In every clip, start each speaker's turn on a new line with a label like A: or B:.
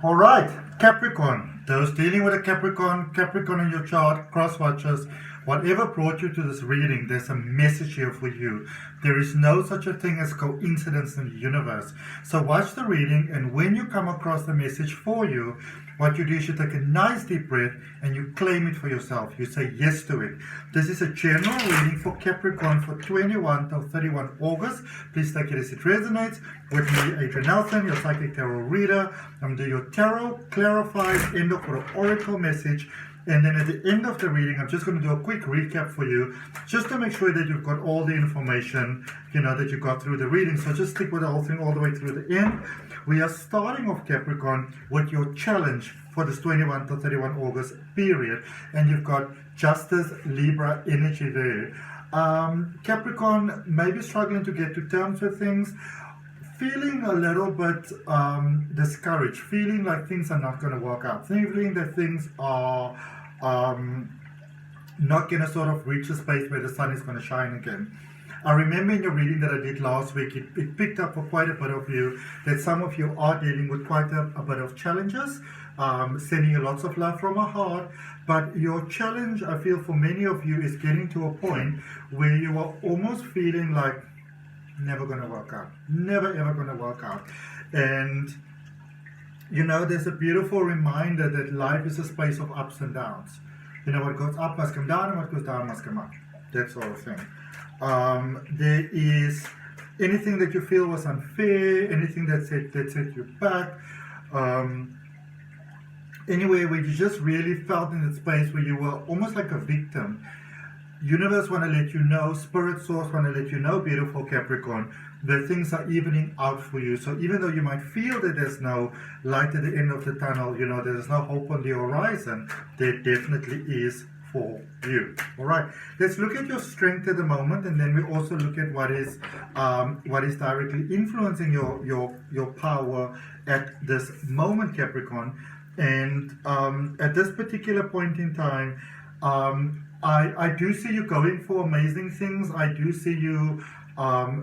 A: All right, Capricorn. Those dealing with a Capricorn in your chart, cross watchers, whatever brought you to this reading, there's a message here for you. There is no such a thing as coincidence in the universe. So watch the reading, and when you come across the message for you, what you do is you take a nice deep breath and you claim it for yourself. You say yes to it. This is a general reading for Capricorn for 21 till 31 August. Please take it as it resonates. With me, Adrian Nelson, your psychic tarot reader. I'm doing your tarot, clarified, end of an oracle message. And then at the end of the reading, I'm just going to do a quick recap for you, just to make sure that you've got all the information, that you got through the reading. So just stick with the whole thing all the way through the end. We are starting off, Capricorn, with your challenge for this 21 to 31 August period. And you've got Justice, Libra energy there. Capricorn may be struggling to get to terms with things, feeling a little bit discouraged, feeling like things are not going to work out, feeling that things are not going to sort of reach a space where the sun is going to shine again. I remember in your reading that I did last week, it picked up for quite a bit of you that some of you are dealing with quite a bit of challenges, sending you lots of love from my heart. But your challenge, I feel, for many of you is getting to a point where you are almost feeling like never going to work out, never ever going to work out. And there's a beautiful reminder that life is a space of ups and downs. What goes up must come down, and what goes down must come up, that sort of thing. There is anything that you feel was unfair, anything that set you back, anywhere where you just really felt in that space where you were almost like a victim. Universe want to let you know, spirit source want to let you know, beautiful Capricorn, that things are evening out for you. So even though you might feel that there's no light at the end of the tunnel, there's no hope on the horizon, there definitely is for you. All right, let's look at your strength at the moment, and then we also look at what is directly influencing your power at this moment, Capricorn. And at this particular point in time, I do see you going for amazing things. I do see you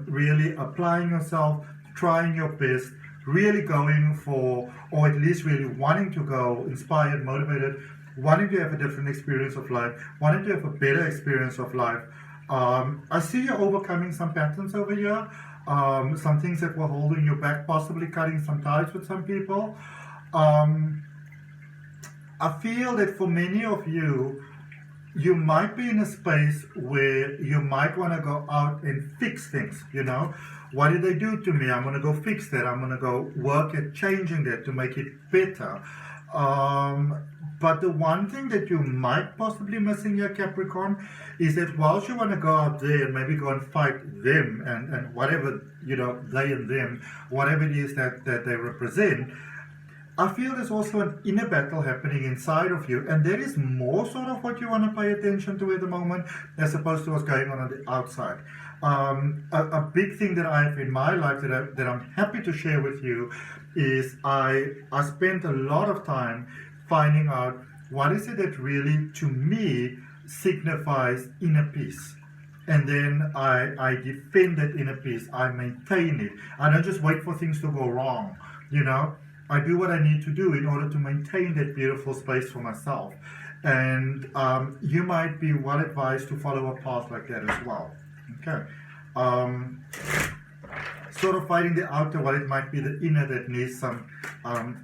A: really applying yourself, trying your best, really going for, or at least really wanting to go, inspired, motivated, wanting to have a different experience of life, wanting to have a better experience of life. I see you overcoming some patterns over here, some things that were holding you back, possibly cutting some ties with some people. I feel that for many of you, you might be in a space where you might want to go out and fix things. What did they do to me? I'm going to go fix that. I'm going to go work at changing that to make it better. But the one thing that you might possibly missing here, Capricorn, is that whilst you want to go out there and maybe go and fight them and whatever, they and them, whatever it is that they represent, I feel there's also an inner battle happening inside of you, and that is more sort of what you want to pay attention to at the moment, as opposed to what's going on the outside. A big thing that I have in my life that I'm happy to share with you is I spent a lot of time finding out what is it that really, to me, signifies inner peace. And then I defend that inner peace. I maintain it. I don't just wait for things to go wrong, I do what I need to do in order to maintain that beautiful space for myself. And you might be well advised to follow a path like that as well. Okay. Sort of fighting the outer while it might be the inner that needs some,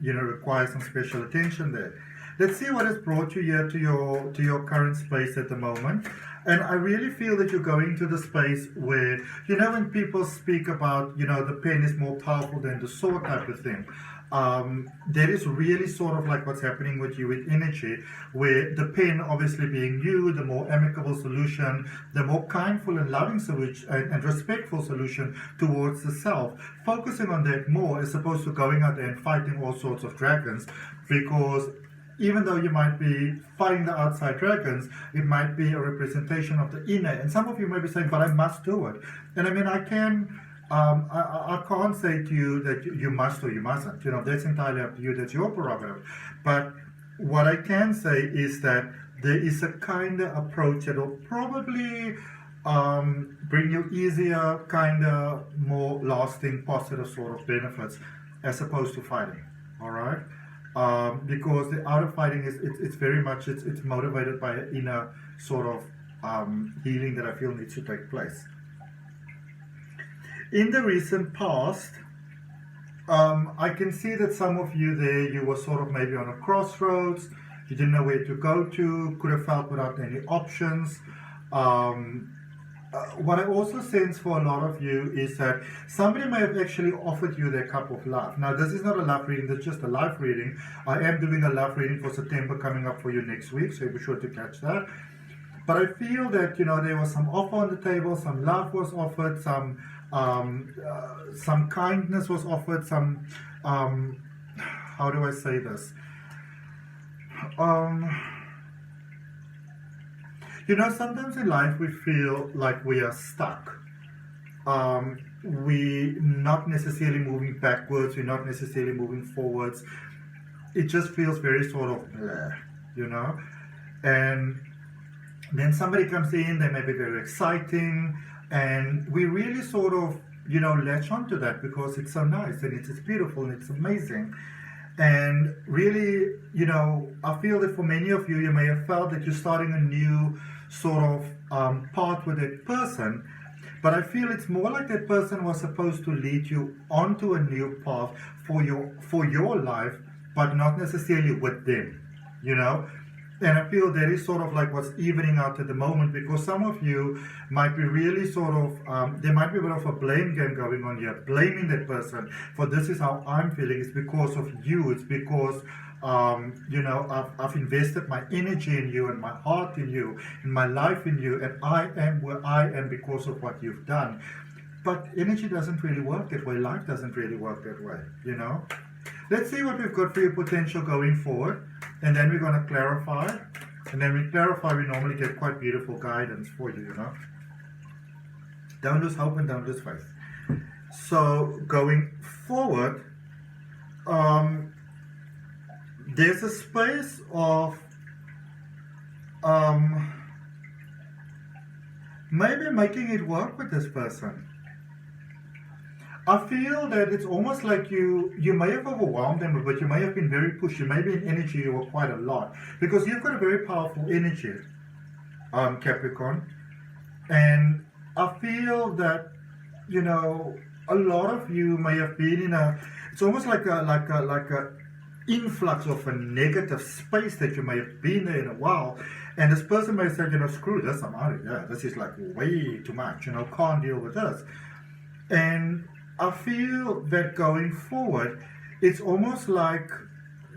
A: requires some special attention there. Let's see what has brought you here to your current space at the moment. And I really feel that you're going to the space where, when people speak about, the pen is more powerful than the sword type of thing. That is really sort of like what's happening with you with energy, where the pen obviously being you, the more amicable solution, the more kindful and loving solution and respectful solution towards the self, focusing on that more as opposed to going out there and fighting all sorts of dragons. Because even though you might be fighting the outside dragons, it might be a representation of the inner. And some of you may be saying, but I must do it. And I mean, I can't say to you that you must or you mustn't. That's entirely up to you. That's your prerogative. But what I can say is that there is a kind of approach that will probably bring you easier, kind of more lasting, positive sort of benefits as opposed to fighting. All right. because the outer fighting is it's very much it's motivated by an inner sort of healing that I feel needs to take place. In the recent past, I can see that some of you there, you were sort of maybe on a crossroads, you didn't know where to go to, could have felt without any options. What I also sense for a lot of you is that somebody may have actually offered you their cup of love. Now, this is not a love reading, that's just a life reading. I am doing a love reading for September coming up for you next week, so be sure to catch that. But I feel that, you know, there was some offer on the table, some love was offered, some kindness was offered, some, how do I say this? You know, sometimes in life we feel like we are stuck. We're not necessarily moving backwards, we're not necessarily moving forwards. It just feels very sort of bleh, you know? And then somebody comes in, they may be very exciting, and we really sort of, you know, latch onto that because it's so nice and it's beautiful and it's amazing. And really, you know, I feel that for many of you, you may have felt that you're starting a new sort of path with that person, but I feel it's more like that person was supposed to lead you onto a new path for your life, but not necessarily with them, you know. And I feel that is sort of like what's evening out at the moment, because some of you might be really sort of, there might be a bit of a blame game going on here, blaming that person for this is how I'm feeling. It's because of you. It's because, you know, I've invested my energy in you and my heart in you, and my life in you, and I am where I am because of what you've done. But energy doesn't really work that way. Life doesn't really work that way, you know. Let's see what we've got for your potential going forward, and then we're going to clarify. And then we clarify, we normally get quite beautiful guidance for you, you know. Don't lose hope and don't lose faith. So going forward, there's a space of maybe making it work with this person. I feel that it's almost like you may have overwhelmed them, but you may have been very pushy. Maybe in energy you were quite a lot, because you've got a very powerful energy, Capricorn. And I feel that, you know, a lot of you may have been in it's almost like a influx of a negative space that you may have been there in a while. And this person may say, you know, screw this, I'm out of here. This is like way too much, you know, can't deal with this. And I feel that going forward, it's almost like,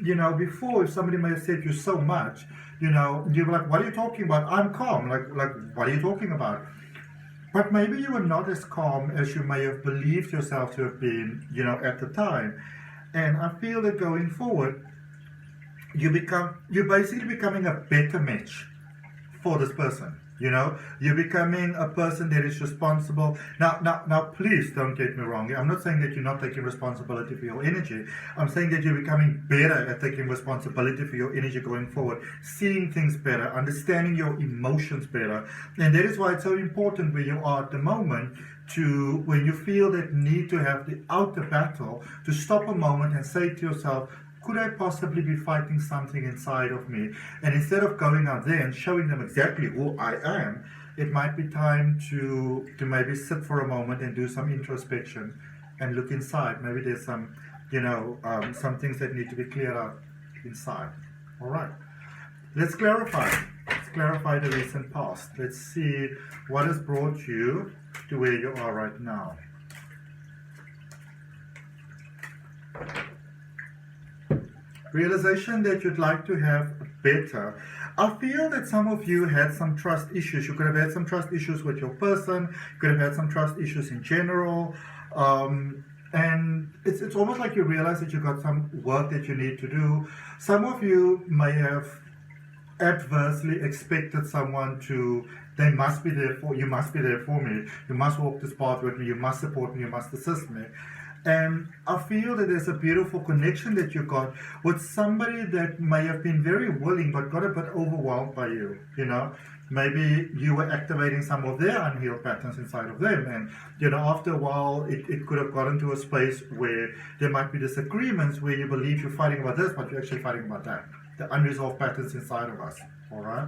A: you know, before, if somebody may have said you so much, you know, you're like, what are you talking about? I'm calm. Like, what are you talking about? But maybe you were not as calm as you may have believed yourself to have been, you know, at the time. And I feel that going forward, you're basically becoming a better match for this person. You know, you're becoming a person that is responsible. Now, please don't get me wrong. I'm not saying that you're not taking responsibility for your energy. I'm saying that you're becoming better at taking responsibility for your energy going forward, seeing things better, understanding your emotions better. And that is why it's so important where you are at the moment to, when you feel that need to have the outer battle, to stop a moment and say to yourself, could I possibly be fighting something inside of me? And instead of going out there and showing them exactly who I am, it might be time to maybe sit for a moment and do some introspection and look inside. Maybe there's some, you know, some things that need to be cleared out inside. All right. Let's clarify. Let's clarify the recent past. Let's see what has brought you to where you are right now. Realization that you'd like to have better. I feel that some of you had some trust issues. You could have had some trust issues with your person. You could have had some trust issues in general. And it's almost like you realize that you've got some work that you need to do. Some of you may have adversely expected someone to, they must be there for, you must be there for me. You must walk this path with me. You must support me. You must assist me. And I feel that there's a beautiful connection that you got with somebody that may have been very willing but got a bit overwhelmed by you, you know. Maybe you were activating some of their unhealed patterns inside of them, and after a while it could have gotten to a space where there might be disagreements where you believe you're fighting about this, but you're actually fighting about that. The unresolved patterns inside of us. All right.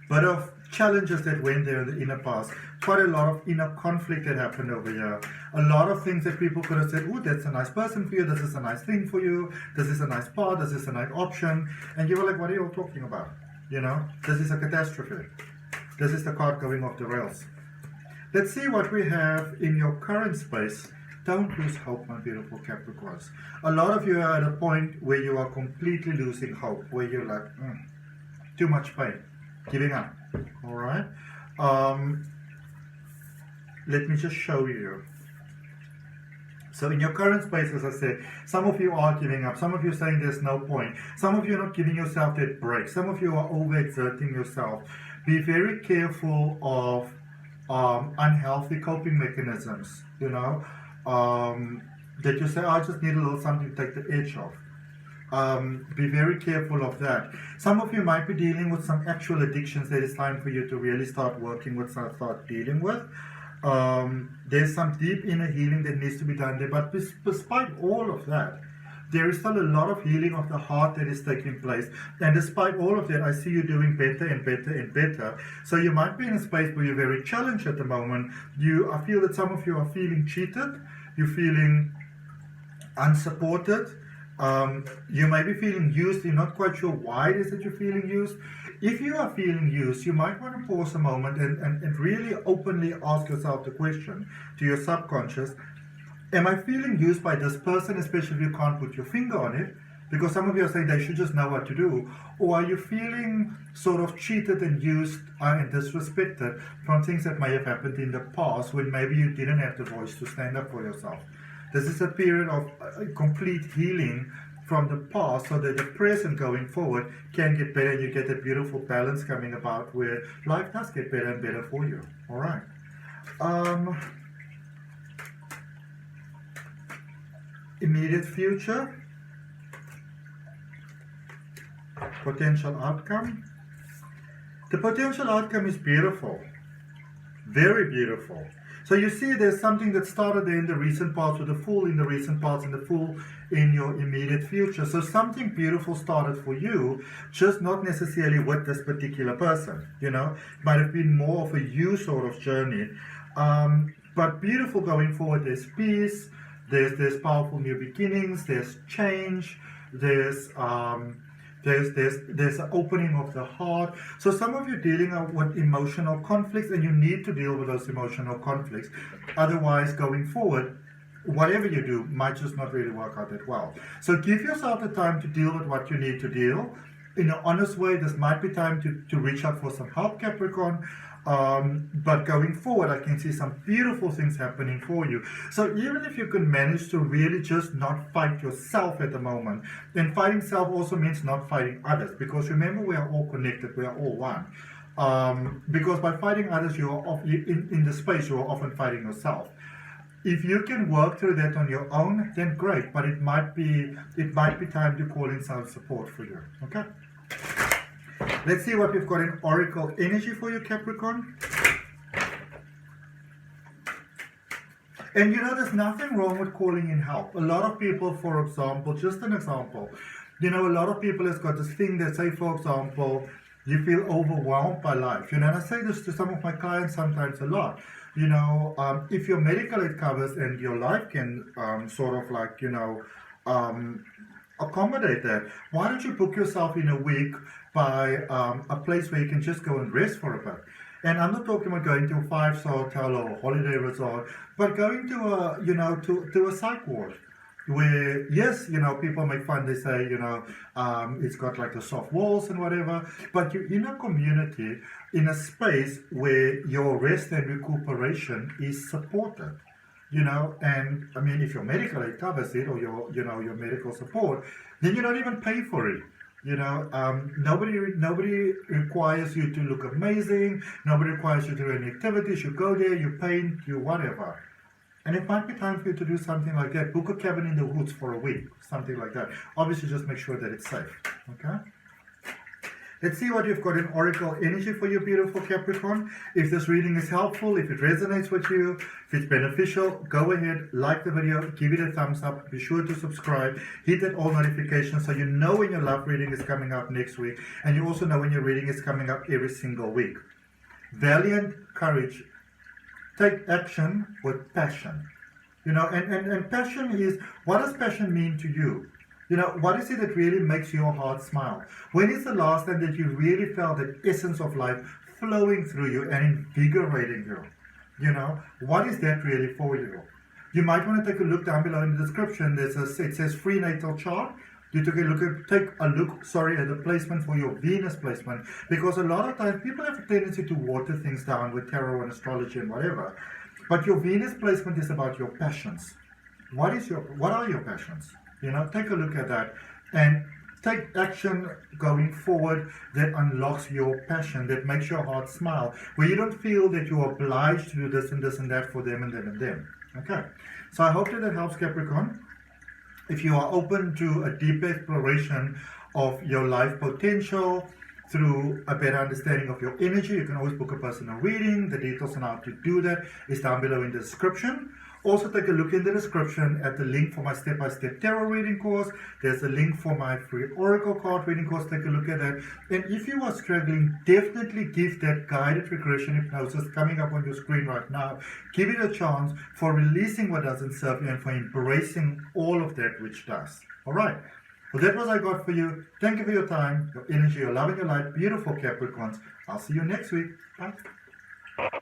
A: But of challenges that went there in the inner past, quite a lot of inner conflict that happened over here. A lot of things that people could have said, oh, that's a nice person for you, this is a nice thing for you, this is a nice part, this is a nice option, and you were like, what are you all talking about? This is a catastrophe. This is the card going off the rails. Let's see what we have in your current space. Don't lose hope, my beautiful Capricorns. A lot of you are at a point where you are completely losing hope, where you're like, too much pain, giving up. All right. Let me just show you. So in your current space, as I said, some of you are giving up. Some of you are saying there's no point. Some of you are not giving yourself that break. Some of you are overexerting yourself. Be very careful of unhealthy coping mechanisms, that you say, I just need a little something to take the edge off. Be very careful of that. Some of you might be dealing with some actual addictions that it's time for you to really start working with, start dealing with. There's some deep inner healing that needs to be done there, but despite all of that, there is still a lot of healing of the heart that is taking place. And despite all of that, I see you doing better and better and better. So you might be in a space where you're very challenged at the moment. I feel that some of you are feeling cheated. You're feeling unsupported. You may be feeling used. You're not quite sure why it is that you're feeling used. If you are feeling used, you might want to pause a moment and really openly ask yourself the question to your subconscious, am I feeling used by this person, especially if you can't put your finger on it? Because some of you are saying they should just know what to do. Or are you feeling sort of cheated and used and disrespected from things that may have happened in the past when maybe you didn't have the voice to stand up for yourself? This is a period of complete healing from the past so that the present going forward can get better. You get a beautiful balance coming about where life does get better and better for you. All right. Immediate future. Potential outcome. The potential outcome is beautiful. Very beautiful. So you see there's something that started in the recent past with the Fool in the recent past and the Fool in your immediate future. So something beautiful started for you, just not necessarily with this particular person, It might have been more of a you sort of journey. But beautiful going forward. There's peace, there's powerful new beginnings, there's change, there's an opening of the heart. So some of you dealing with emotional conflicts, and you need to deal with those emotional conflicts. Otherwise, going forward, whatever you do might just not really work out that well. So give yourself the time to deal with what you need to deal. In an honest way, this might be time to reach out for some help, Capricorn. But going forward, I can see some beautiful things happening for you. So even if you can manage to really just not fight yourself at the moment, then fighting self also means not fighting others. Because remember, we are all connected, we are all one. Because by fighting others, you are in the space, you are often fighting yourself. If you can work through that on your own, then great. But it might be time to call in some support for you. Okay. Let's see what we've got in Oracle energy for you, Capricorn. And there's nothing wrong with calling in help. A lot of people, for example, just an example, a lot of people has got this thing that say, for example, you feel overwhelmed by life. And I say this to some of my clients sometimes a lot. If your medical aid covers and your life can accommodate that, why don't you book yourself in a week by a place where you can just go and rest for a bit? And I'm not talking about going to a 5-star hotel or a holiday resort, but going to to a psych ward where, yes, people make fun, they say, it's got like the soft walls and whatever, but you're in a community, in a space where your rest and recuperation is supported. And I mean, if your medical aid covers it or your medical support, then you don't even pay for it. Nobody requires you to look amazing. Nobody requires you to do any activities. You go there, you paint, you whatever. And it might be time for you to do something like that. Book a cabin in the woods for a week, something like that. Obviously, just make sure that it's safe. Okay. Let's see what you've got in Oracle energy for you, beautiful Capricorn. If this reading is helpful, if it resonates with you, if it's beneficial, go ahead, like the video, give it a thumbs up, be sure to subscribe, hit that all notifications so you know when your love reading is coming up next week, and you also know when your reading is coming up every single week. Valiant courage. Take action with passion. You know, and passion is, what does passion mean to you? You know, what is it that really makes your heart smile? When is the last time that you really felt the essence of life flowing through you and invigorating you? You know, what is that really for you? You might want to take a look down below in the description. It says free natal chart. You take a look at the placement for your Venus placement, because a lot of times people have a tendency to water things down with tarot and astrology and whatever. But your Venus placement is about your passions. What are your passions? You know, take a look at that and take action going forward that unlocks your passion, that makes your heart smile, where you don't feel that you're obliged to do this and this and that for them and them and them. Okay, so I hope that helps, Capricorn. If you are open to a deeper exploration of your life potential through a better understanding of your energy, you can always book a personal reading. The details on how to do that is down below in the description. Also, take a look in the description at the link for my step-by-step tarot reading course. There's a link for my free oracle card reading course. Take a look at that. And if you are struggling, definitely give that guided regression hypnosis coming up on your screen right now. Give it a chance for releasing what doesn't serve you and for embracing all of that which does. All right. Well, that was I got for you. Thank you for your time, your energy, your love, and your light. Beautiful Capricorns. I'll see you next week. Bye.